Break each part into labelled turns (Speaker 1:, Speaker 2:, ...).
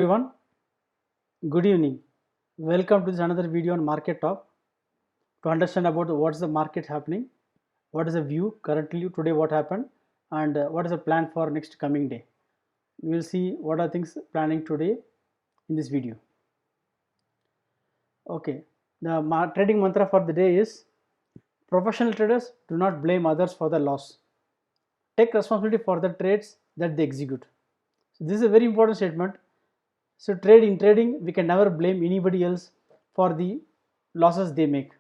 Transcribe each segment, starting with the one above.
Speaker 1: Everyone, good evening. Welcome to this another video on market talk. To understand about what's the market happening, what is the view currently today, what happened, and what is the plan for next coming day. We will see what are things planning today in this video. Okay, the trading mantra for the day is: professional traders do not blame others for the loss. Take responsibility for the trades that they execute. So this is a very important statement. So trading, we can never blame anybody else for the losses they make.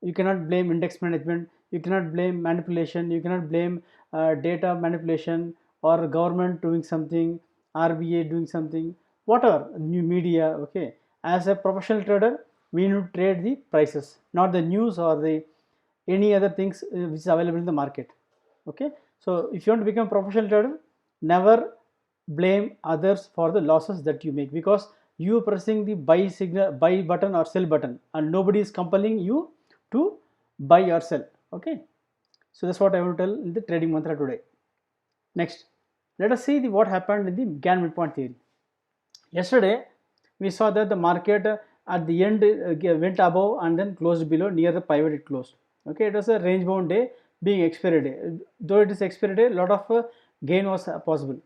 Speaker 1: You cannot blame index management, you cannot blame manipulation, you cannot blame data manipulation or government doing something, RBA doing something, whatever, new media. Okay, as a professional trader, we need to trade the prices, not the news or the any other things which is available in the market. Okay, so if you want to become a professional trader, never blame others for the losses that you make, because you pressing the buy button or sell button and nobody is compelling you to buy or sell. Okay, so that's what I will tell in the trading mantra today. Next, let us see what happened in the Gann midpoint theory. Yesterday we saw that the market at the end went above and then closed below. Near the pivot it closed. Okay, it was a range bound day, being expiry day. Though it is expiry day, a lot of gain was possible.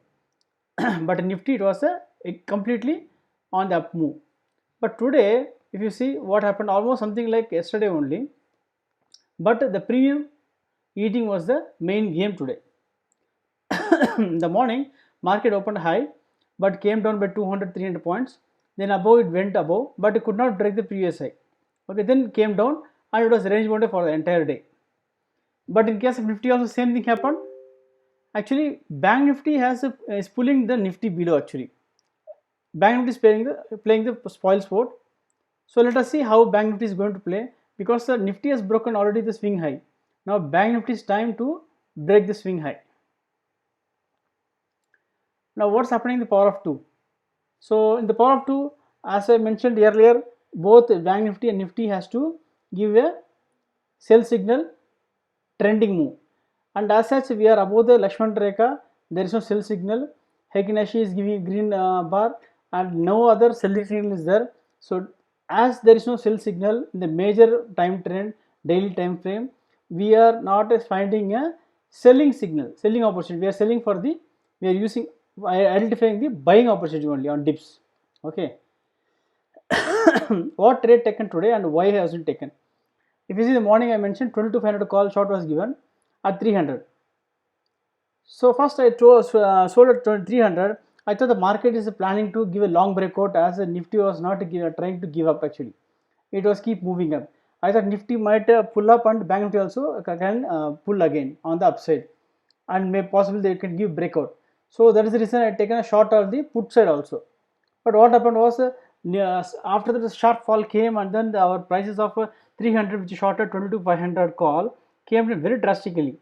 Speaker 1: But Nifty, it was completely on the up move. But today, if you see what happened, almost something like yesterday only, but the premium eating was the main game today. In the morning, market opened high but came down by 200-300 points. Then above, it went above, but it could not break the previous high. Okay, then came down and it was range bound for the entire day. But in case of Nifty also same thing happened. Actually, Bank Nifty is pulling the Nifty below. Actually, Bank Nifty is playing the spoil sport. So let us see how Bank Nifty is going to play, because the Nifty has broken already the swing high. Now Bank Nifty is time to break the swing high. Now what's happening in the power of 2? So in the power of 2, as I mentioned earlier, both Bank Nifty and Nifty has to give a sell signal, trending move, and as such we are above the Lakshman Rekha. There is no sell signal. Heikin Ashi is giving a green bar and no other selling signal is there. So as there is no sell signal in the major time trend, daily time frame, we are not finding a selling signal, selling opportunity. We are selling for the, we are using, identifying the buying opportunity only on dips. Okay. What trade taken today and why has been taken? If you see the morning, I mentioned 22,500 call short was given at 300. So first I sold at 300. I thought the market is planning to give a long breakout, as the Nifty was not trying to give up. Actually, it was keep moving up. I thought Nifty might pull up and Bank Nifty also can pull again on the upside, and may possibly they can give breakout. So that is the reason I taken a short of the put side also. But what happened was, after the sharp fall came, and then our prices of 300, which shorted 22,500 call, came down very drastically.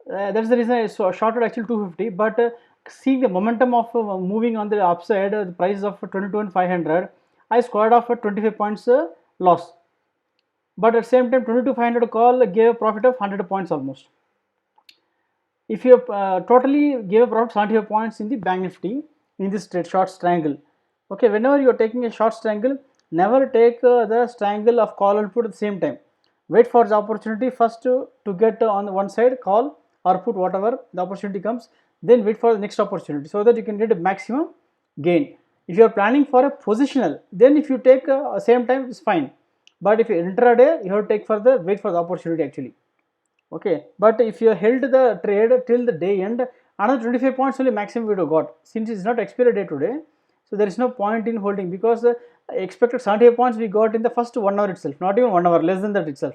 Speaker 1: That's the reason I shorted actually 250. But seeing the momentum of moving on the upside, the prices of 22,500, I squared off a 25 points loss. But at the same time, 22,500 call gave a profit of 100 points almost. If you totally gave a profit 75 points in the Bank Nifty in this trade, short triangle. Okay, whenever you are taking a short triangle, never take the triangle of call and put at the same time. Wait for the opportunity first to get on the one side, call or put, whatever the opportunity comes, then wait for the next opportunity, so that you can get a maximum gain. If you are planning for a positional, then if you take same time, it's fine. But if you intraday, you have to take for the wait for the opportunity actually. Okay, but if you held the trade till the day end, another 25 points only maximum we have got. Since it's not expiry day today, so there is no point in holding, because expected 75 points we got in the first 1 hour itself, not even 1 hour, less than that itself.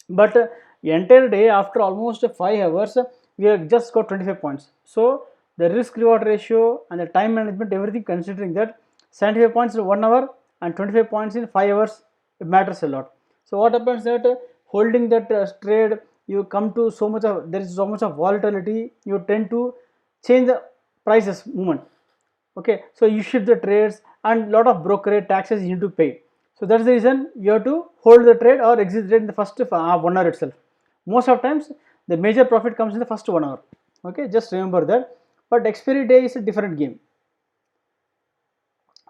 Speaker 1: But entire day, after almost 5 hours, we have just got 25 points. So the risk reward ratio and the time management, everything considering that, 75 points in 1 hour and 25 points in 5 hours, it matters a lot. So what happens that holding that trade, you come to so much of, there is so much of volatility, you tend to change the prices movement. Okay, so you shift the trades and lot of brokerage taxes you need to pay. So that's the reason you have to hold the trade or exit the trade in the first 1 hour itself. Most of times the major profit comes in the first 1 hour. Okay, just remember that. But expiry day is a different game.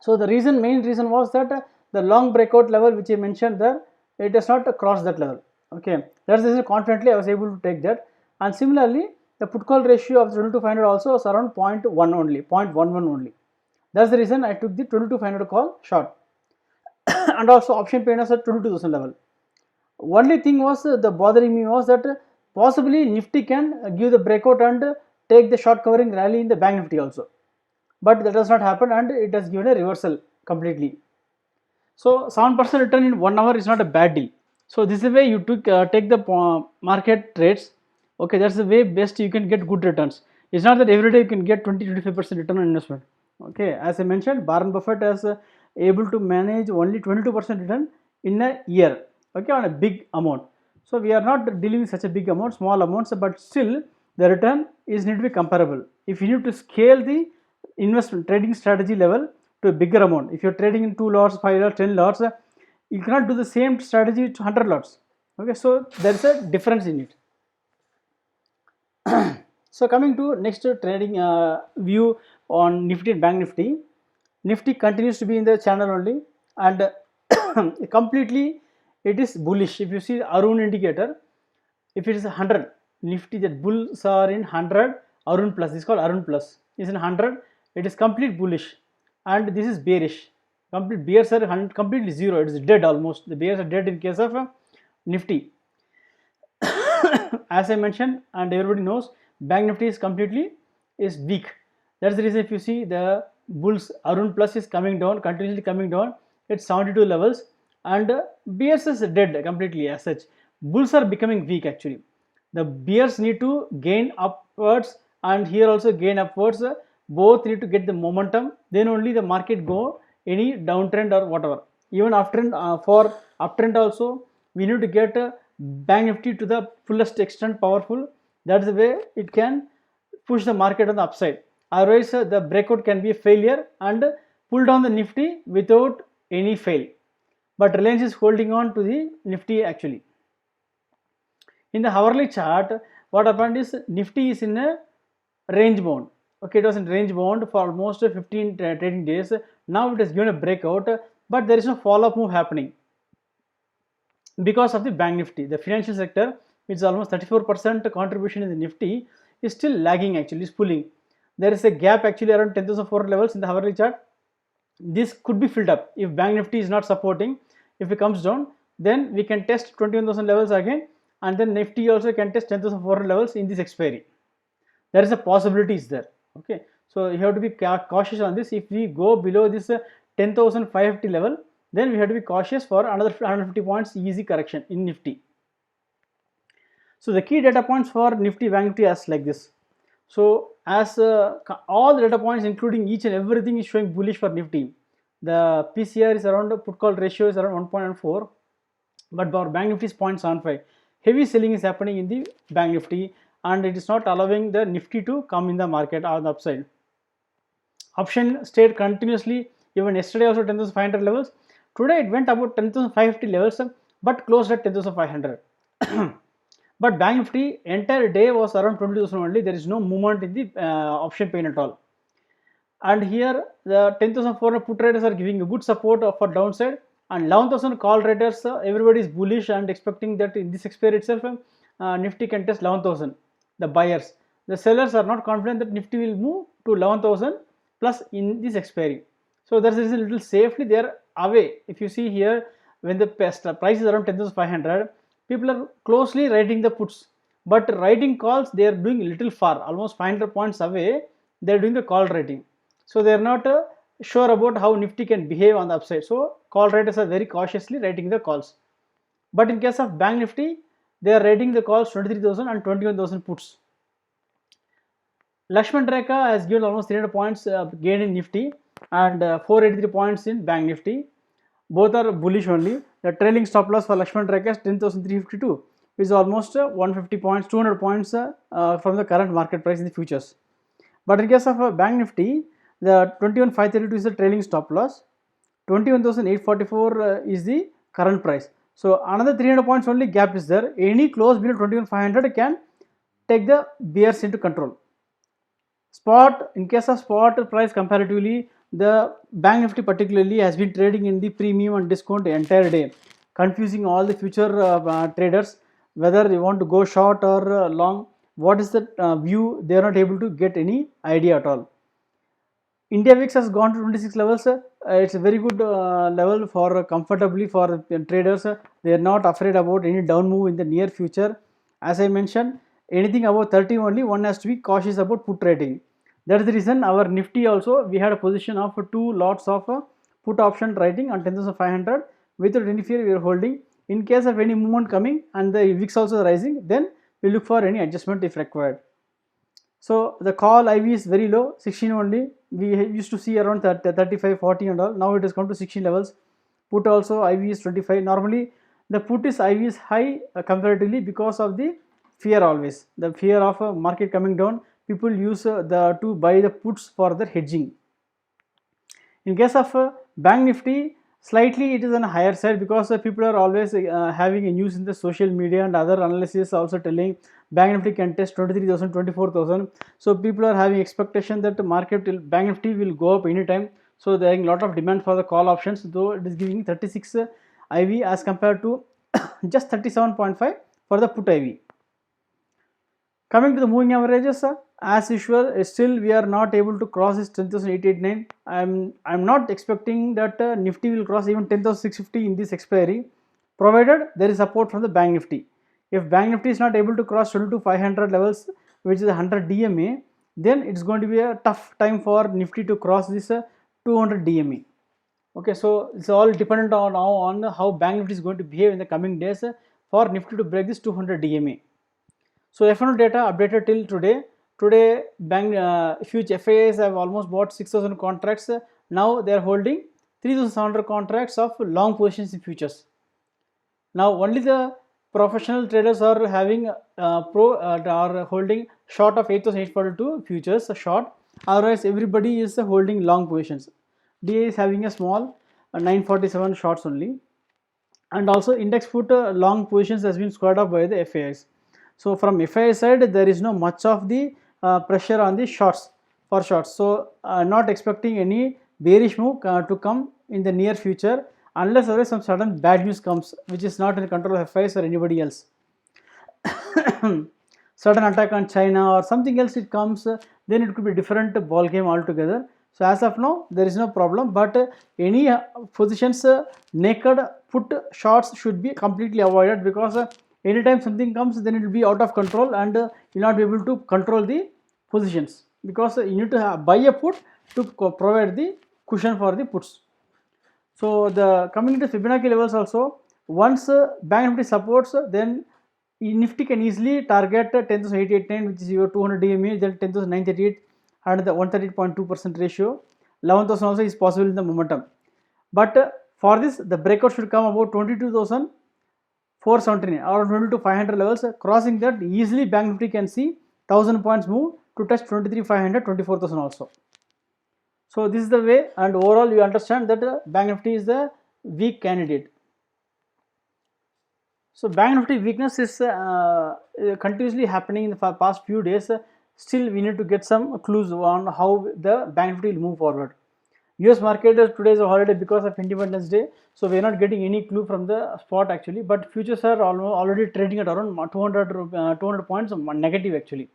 Speaker 1: So the main reason was that the long breakout level which I mentioned there, it does not cross that level. Okay, that's the reason confidently I was able to take that. And similarly, the put call ratio of 22,500 also was around 0.1 only, 0.11 only. That's the reason I took the 22,500 call short. And also option paid us at 22,000 level. Only thing was the bothering me was that possibly Nifty can give the breakout and take the short covering rally in the Bank Nifty also, but that does not happen and it has given a reversal completely. So 7% return in 1 hour is not a bad deal. So this is the way you take the market trades. Okay, that's the way best you can get good returns. It's not that every day you can get 20-25% return on investment. Okay, as I mentioned, Warren Buffett is able to manage only 22% return in a year. Okay, on a big amount. So we are not dealing with such a big amount, small amounts, but still the return is need to be comparable. If you need to scale the investment trading strategy level to a bigger amount, if you're trading in 2 lots, 5 lots, 10 lots, you cannot do the same strategy to 100 lots. Okay, so there is a difference in it. So coming to next trading view on Nifty and Bank Nifty. Nifty continues to be in the channel only, and completely it is bullish. If you see the Arun indicator, if it is 100, Nifty, that bulls are in 100, Arun plus, this is called Arun plus, is in 100, it is complete bullish, and this is bearish. Complete bears are completely zero, it is dead almost. The bears are dead in case of Nifty. As I mentioned, and everybody knows, Bank Nifty is completely weak. That's the reason if you see the bulls Arun plus is coming down, continuously coming down, it's 72 levels, and bears is dead completely as such. Bulls are becoming weak actually. The bears need to gain upwards, and here also gain upwards. Both need to get the momentum, then only the market go any downtrend or whatever. Even uptrend, for uptrend also we need to get Bank Nifty to the fullest extent powerful. That's the way it can push the market on the upside. Otherwise the breakout can be a failure and pull down the Nifty without any fail. But Reliance is holding on to the Nifty actually. In the hourly chart, what happened is Nifty is in a range bound. Okay, it was in range bound for almost 15 trading days. Now it has given a breakout, but there is no follow-up move happening because of the Bank Nifty. The financial sector, which is almost 34% contribution in the Nifty, is still lagging actually, is pulling. There is a gap actually around 10,400 levels in the hourly chart. This could be filled up if Bank Nifty is not supporting. If it comes down, then we can test 21,000 levels again, and then Nifty also can test 10,400 levels in this expiry. There is a possibility is there. Okay, so you have to be cautious on this. If we go below this 10,550 level, then we have to be cautious for another 150 points easy correction in Nifty. So the key data points for Nifty, Bank Nifty as like this. So as all the data points including each and everything is showing bullish for Nifty. The PCR is around, put call ratio is around 1.14, but for Bank Nifty is 0.75. Heavy selling is happening in the Bank Nifty, and it is not allowing the Nifty to come in the market on the upside. Option stayed continuously, even yesterday also 10,500 levels. Today it went about 10,550 levels, but closed at 10,500. But Bank Nifty entire day was around 20,000 only. There is no movement in the option pain at all. And here the 10,400 put traders are giving a good support for downside, and 11,000 call traders, everybody is bullish and expecting that in this expiry itself Nifty can test 11,000. The buyers, the sellers are not confident that Nifty will move to 11,000 plus in this expiry. So there is a little safely they are away. If you see here, when the price is around 10,500, people are closely writing the puts, but writing calls they are doing a little far, almost 500 points away. They are doing the call writing, so they are not sure about how Nifty can behave on the upside. So call writers are very cautiously writing the calls. But in case of Bank Nifty, they are writing the calls 23,000 and 21,000 puts. Lakshman Rekha has given almost 300 points gain in Nifty and 483 points in Bank Nifty. Both are bullish only. The trailing stop loss for Lakshman Rekha is 10,352, which is almost 150 points, 200 points from the current market price in the futures. But in case of Bank Nifty, the 21,532 is the trailing stop loss, 21,844 is the current price. So another 300 points only gap is there. Any close below 21,500 can take the bears into control. Spot, in case of spot price comparatively, The Bank Nifty particularly has been trading in the premium and discount the entire day, confusing all the future traders whether they want to go short or long. What is the view? They are not able to get any idea at all. India VIX has gone to 26 levels. It's a very good level for comfortably for traders. They are not afraid about any down move in the near future. As I mentioned, anything above 30 only, one has to be cautious about put trading. That is the reason our Nifty also, we had a position of 2 lots of put option trading on 10,500. Without any fear, we are holding. In case of any movement coming and the VIX also rising, then we look for any adjustment if required. So the call IV is very low, 16 only. We used to see around 35, 40 and all. Now it has come to 16 levels. Put also IV is 25. Normally the put is IV is high comparatively because of the fear always. The fear of a market coming down. People use to buy the puts for their hedging. In case of Bank Nifty, slightly it is on a higher side because people are always having a news in the social media and other analysis also telling Bank Nifty can test 23,000, 24,000. So people are having expectation that the market Bank Nifty will go up anytime. So there is a lot of demand for the call options, though it is giving 36 IV as compared to just 37.5 for the put IV. Coming to the moving averages, as usual, still we are not able to cross this 10,889. I'm not expecting that Nifty will cross even 10,650 in this expiry, provided there is support from the Bank Nifty. If Bank Nifty is not able to cross 22,500 levels, which is 100 DMA, then it's going to be a tough time for Nifty to cross this 200 DMA. Okay, so it's all dependent on how Bank Nifty is going to behave in the coming days for Nifty to break this 200 DMA. So F1 data updated till today. Today, huge FIIs have almost bought 6,000 contracts. Now they are holding 3,700 contracts of long positions in futures. Now only the professional traders are having are holding short of 8,842 futures short. Otherwise, everybody is holding long positions. DA is having a small 947 shorts only, and also index put long positions has been squared off by the FIIs. So from FII side, there is no much of the pressure on the shorts for shorts. So not expecting any bearish move to come in the near future, unless there is some sudden bad news comes, which is not in the control of FIIs or anybody else. Sudden attack on China or something else it comes, then it could be different ball game altogether. So as of now, there is no problem, but any positions naked put shorts should be completely avoided, because anytime something comes, then it will be out of control and you will not be able to control the positions, because you need to buy a put to provide the cushion for the puts. So the coming to Fibonacci levels also, once Bank Nifty supports, then Nifty can easily target 10,889, which is your 200 DMA, then 10,938 and the 138.2% ratio. 11,000 also is possible in the momentum. But for this, the breakout should come about 22,479 or 22,500 levels. Crossing that, easily Bank Nifty can see 1,000 points move to touch 23,500, 24,000 also. So this is the way, and overall you understand that Bank Nifty is the weak candidate. So Bank Nifty weakness is continuously happening in the past few days. Still we need to get some clues on how the Bank Nifty will move forward. US market today is a holiday because of Independence Day, so we are not getting any clue from the spot actually, but futures are already trading at around 200 points negative actually,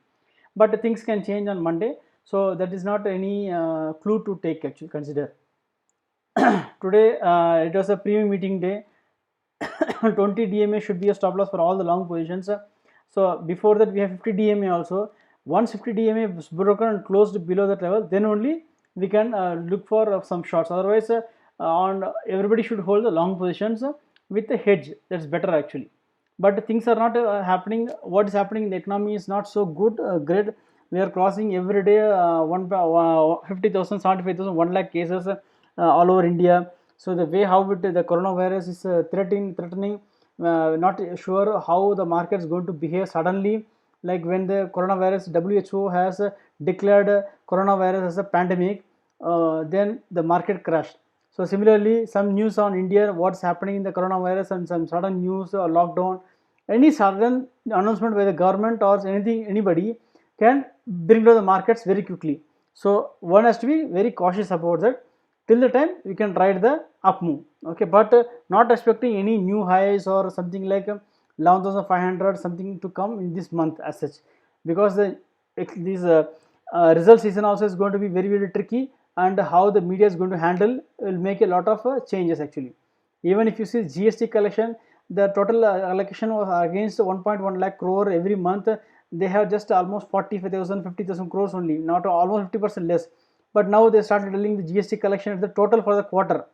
Speaker 1: but things can change on Monday, so that is not any clue to take actually consider. Today it was a premium meeting day. 20 DMA should be a stop loss for all the long positions. So before that we have 50 DMA also. Once 50 DMA is broken and closed below that level, then only we can look for some shorts. Otherwise on everybody should hold the long positions with a hedge. That's better actually, but things are not happening. What is happening in the economy is not so good, great. We are crossing every day 50,000, 75,000, 1 lakh cases all over India. So the way how the coronavirus is threatening, not sure how the market is going to behave suddenly. Like when the coronavirus, WHO has declared coronavirus as a pandemic, then the market crashed. So similarly, some news on India, what's happening in the coronavirus, and some sudden news or lockdown, any sudden announcement by the government or anything, anybody can bring down the markets very quickly. So one has to be very cautious about that. Till the time we can ride the up move, okay, but not expecting any new highs or something like 11,500 something to come in this month as such, because this result season also is going to be very tricky, and how the media is going to handle will make a lot of changes actually. Even if you see GST collection, the total allocation was against 1.1 lakh crore every month. They have just almost 45,000, 50,000 crores only, not almost 50% less. But now they started telling the GST collection is the total for the quarter.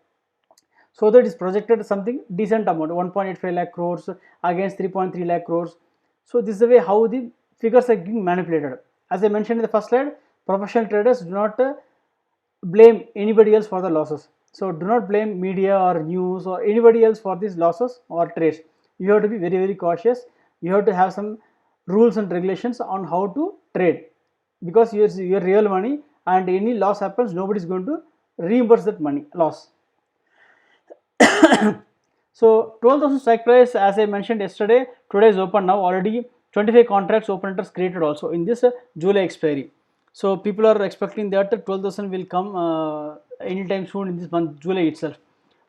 Speaker 1: So that is projected something decent amount, 1.85 lakh crores against 3.3 lakh crores. So this is the way how the figures are being manipulated. As I mentioned in the first slide, professional traders do not blame anybody else for the losses. So do not blame media or news or anybody else for these losses or trades. You have to be very cautious. You have to have some rules and regulations on how to trade, because your real money, and any loss happens, nobody is going to reimburse that money loss. So 12,000 strike price, as I mentioned yesterday, today is open now. Already 25 contracts open interest created also in this July expiry. So people are expecting that 12,000 will come anytime soon in this month, July itself.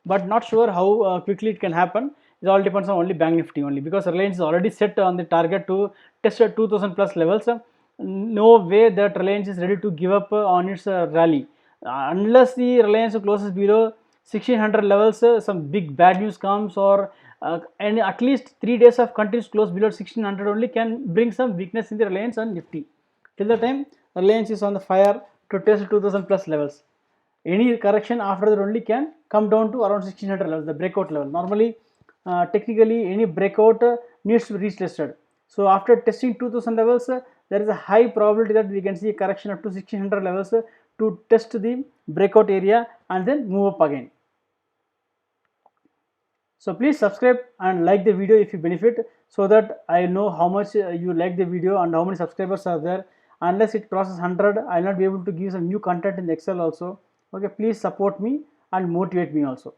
Speaker 1: But not sure how quickly it can happen. It all depends on only Bank Nifty only, because Reliance is already set on the target to test 2,000 plus levels. No way that Reliance is ready to give up on its rally. Unless the Reliance closes below 1600 levels, some big bad news comes, or and at least 3 days of continuous close below 1600 only can bring some weakness in the Reliance and Nifty. Till the time Reliance is on the fire to test 2000 plus levels, any correction after that only can come down to around 1600 levels, the breakout level. Normally technically any breakout needs to be retested. So after testing 2000 levels, there is a high probability that we can see a correction up to 1600 levels to test the breakout area and then move up again. So please subscribe and like the video if you benefit, so that I know how much you like the video and how many subscribers are there. Unless it crosses 100, I will not be able to give some new content in the Excel also. Okay, please support me and motivate me also.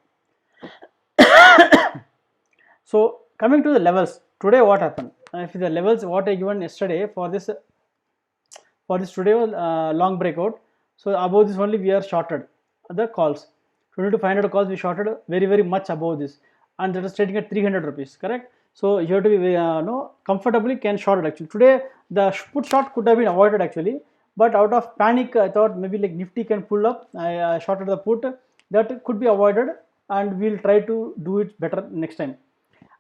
Speaker 1: So coming to the levels, today what happened? If the levels what I given yesterday for this today was long breakout. So above this only we are shorted the calls. 20 to 500 calls we shorted very much above this, and that is trading at 300 rupees, correct? So you have to be comfortably can short it actually. Today the put short could have been avoided actually, but out of panic I thought maybe like Nifty can pull up. I shorted the put, that could be avoided, and we'll try to do it better next time.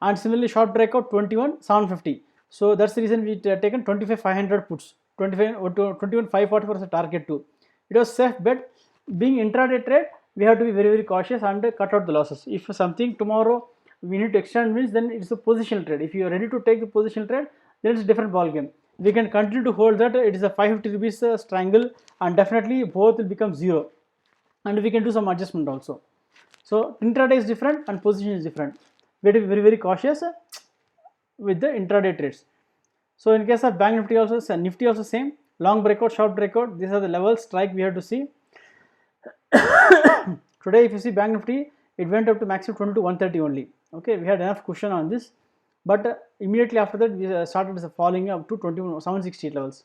Speaker 1: And similarly short breakout 21,750. So that's the reason we taken 25,500 puts, 21,540 was the target too. It was safe bet. Being intraday trade, we have to be very cautious and cut out the losses. If something tomorrow we need to extend means, then it's a positional trade. If you are ready to take the positional trade, then it's a different ball game. We can continue to hold that. It is a 550 rupees triangle, and definitely both will become zero, and we can do some adjustment also. So intraday is different and position is different. We have to be very cautious with the intraday trades. So in case of Bank Nifty also, Nifty also same, long breakout, short breakout, these are the levels strike we have to see. Today if you see Bank Nifty, it went up to maximum 20 to 130 only. Okay, we had enough cushion on this, but immediately after that we started falling up to 760 levels.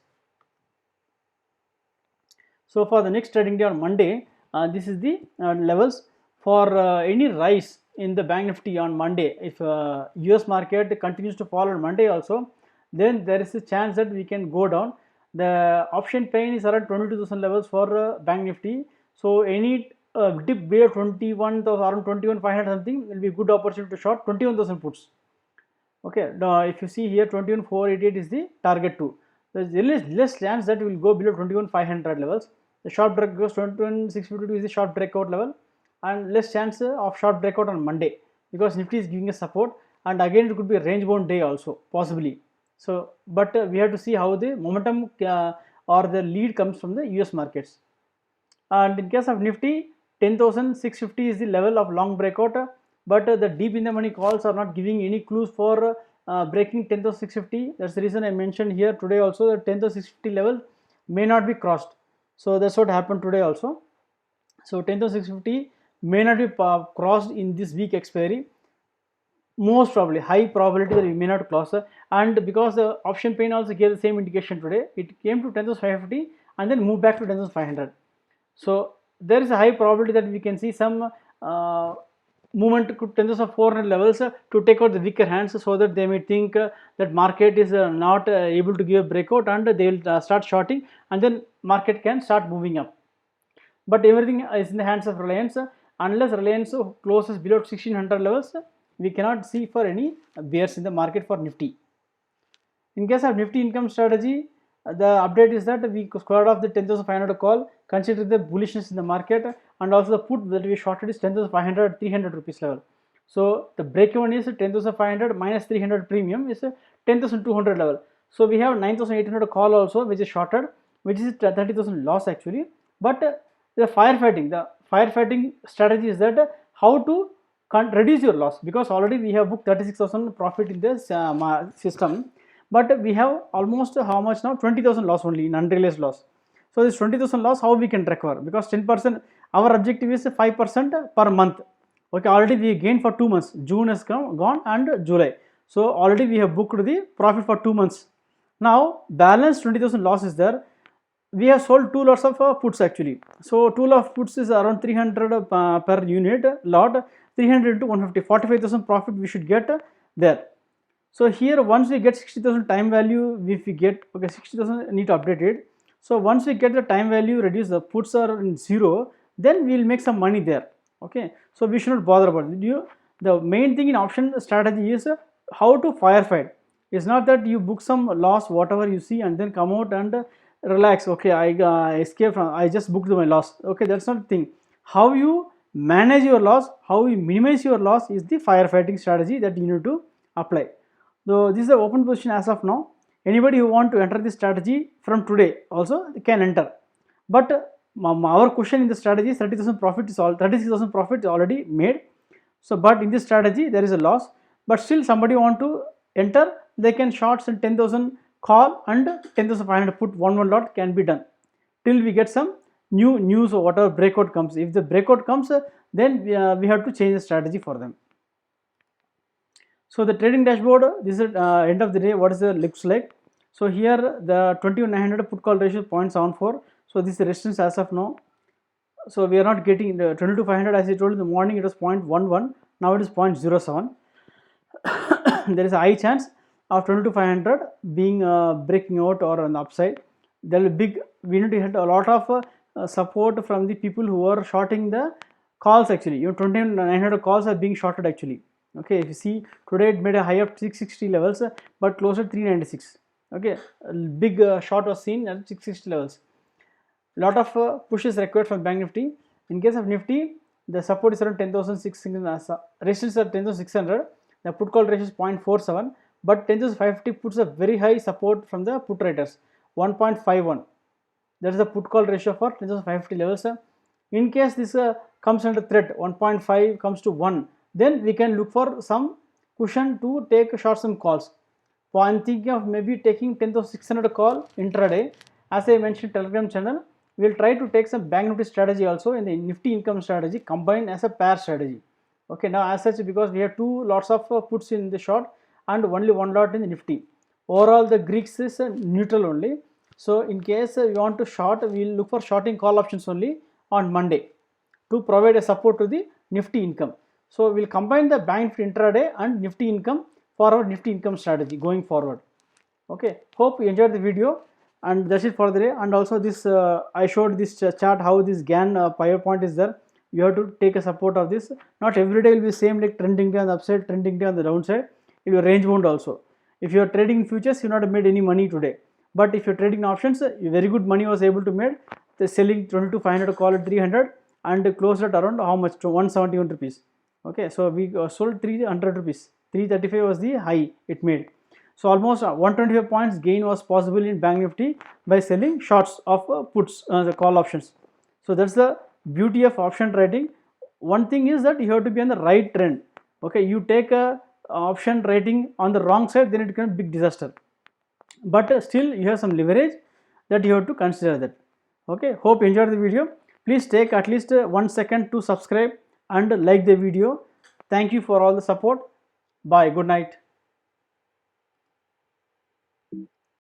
Speaker 1: So for the next trading day on Monday, this is the levels for any rise in the Bank Nifty on Monday. If US market continues to fall on Monday also, then there is a chance that we can go down. The option pain is around 22,000 levels for Bank Nifty. So any dip below 21,000, around 21,500 something will be a good opportunity to short 21,000 puts. Okay, now if you see here 21,488 is the target too. There is less chance that we will go below 21,500 levels. The short break goes 21,652 is the short breakout level, and less chance of short breakout on Monday, because Nifty is giving a support, and again it could be a range bound day also possibly. So but we have to see how the momentum or the lead comes from the US markets. And in case of Nifty, 10,650 is the level of long breakout, but the deep in the money calls are not giving any clues for breaking 10,650. That's the reason I mentioned here today also that 10,650 level may not be crossed. So that's what happened today also. So 10,650 may not be crossed in this week expiry. Most probably, high probability that we may not cross, and because the option pain also gave the same indication today, it came to 10,550 and then move back to 10,500. So there is a high probability that we can see some movement to 10,400 levels to take out the weaker hands, so that they may think that market is not able to give a breakout, and they will start shorting, and then market can start moving up. But everything is in the hands of Reliance. Unless Reliance closes below 1600 levels, we cannot see for any bears in the market for Nifty. In case of Nifty income strategy, the update is that we squared off the 10,500 call, consider the bullishness in the market, and also the put that we shorted is 10,500 at 300 rupees level. So the break even is 10,500 minus 300 premium is 10,200 level. So we have 9,800 call also, which is shorted, which is 30,000 loss actually. But the firefighting strategy is that how to reduce your loss, because already we have booked 36,000 profit in this system, but we have almost how much now, 20,000 loss only in unrealized loss. So this 20,000 loss, how we can recover, because 10%, our objective is 5% per month. Okay, already we gained for 2 months, June has gone and July, so already we have booked the profit for 2 months. Now balance 20,000 loss is there. We have sold 2 lots of puts actually. So 2 lot of puts is around 300 per unit lot, 300 into 150, 45,000 profit we should get there. So here once we get 60,000 time value, if we get, okay, 60,000 need to update it. So once we get the time value reduce, the puts are in 0, then we will make some money there. Okay, so we should not bother about it. The main thing in option strategy is how to firefight. It's not that you book some loss whatever you see and then come out and relax. Okay, I escape from, I just booked my loss. Okay, that's not the thing. How you manage your loss, how you minimize your loss is the firefighting strategy that you need to apply. So this is the open position as of now. Anybody who want to enter this strategy from today also can enter. But our cushion in the strategy is 30,000 profit is all, 36,000 profit is already made. So but in this strategy there is a loss, but still somebody want to enter, they can short some 10,000 call and 10,500 put, one lot can be done till we get some new news or whatever breakout comes. If the breakout comes, then we have to change the strategy for them. So the trading dashboard, this is end of the day what is the looks like. So here the 21,900 put call ratio 0.74. So this is the resistance as of now. So we are not getting the 22,500, as I told in the morning it was 0.11, now it is 0.07. There is a high chance of 22,500 being breaking out or on the upside. There will be big, we need to hit a lot of support from the people who are shorting the calls actually. 2900 calls are being shorted actually. Okay, if you see today it made a high of 660 levels but closed at 396. Okay, a big short was seen at 660 levels. Lot of push is required from Bank Nifty. In case of Nifty, the support is around 10,600, resistance at 10,600. The put call ratio is 0.47, but 10,550 puts a very high support from the put writers, 1.51. That is the put call ratio for 10,550 levels. In case this comes under threat, 1.5 comes to 1, then we can look for some cushion to take short some calls. So I am thinking of maybe taking 10,600 call intraday. As I mentioned Telegram channel, we will try to take some Bank Nifty strategy also in the Nifty income strategy combined as a pair strategy. Okay, now as such, because we have 2 lots of puts in the short and only 1 lot in the Nifty. Overall the Greeks is neutral only. So in case we want to short, we will look for shorting call options only on Monday to provide a support to the Nifty income. So we will combine the Bank Nifty intraday and Nifty income for our Nifty income strategy going forward. Okay, hope you enjoyed the video, and that's it for the day. And also this I showed this chart how this GAN PowerPoint is there. You have to take a support of this. Not every day will be same, like trending day on the upside, trending day on the downside. It will range bound also. If you are trading futures, you not made any money today. But if you are trading options, very good money was able to made. The selling 22,500 call at 300 and closed at around how much, to 171 rupees. Okay, so we sold 300 rupees. 335 was the high it made. So almost 125 points gain was possible in Bank Nifty by selling shorts of puts, the call options. So that's the beauty of option trading. One thing is that you have to be on the right trend. Okay, you take a option trading on the wrong side, then it becomes big disaster. But still you have some leverage that you have to consider that. Okay, hope you enjoyed the video. Please take at least 1 second to subscribe and like the video. Thank you for all the support. Bye, good night.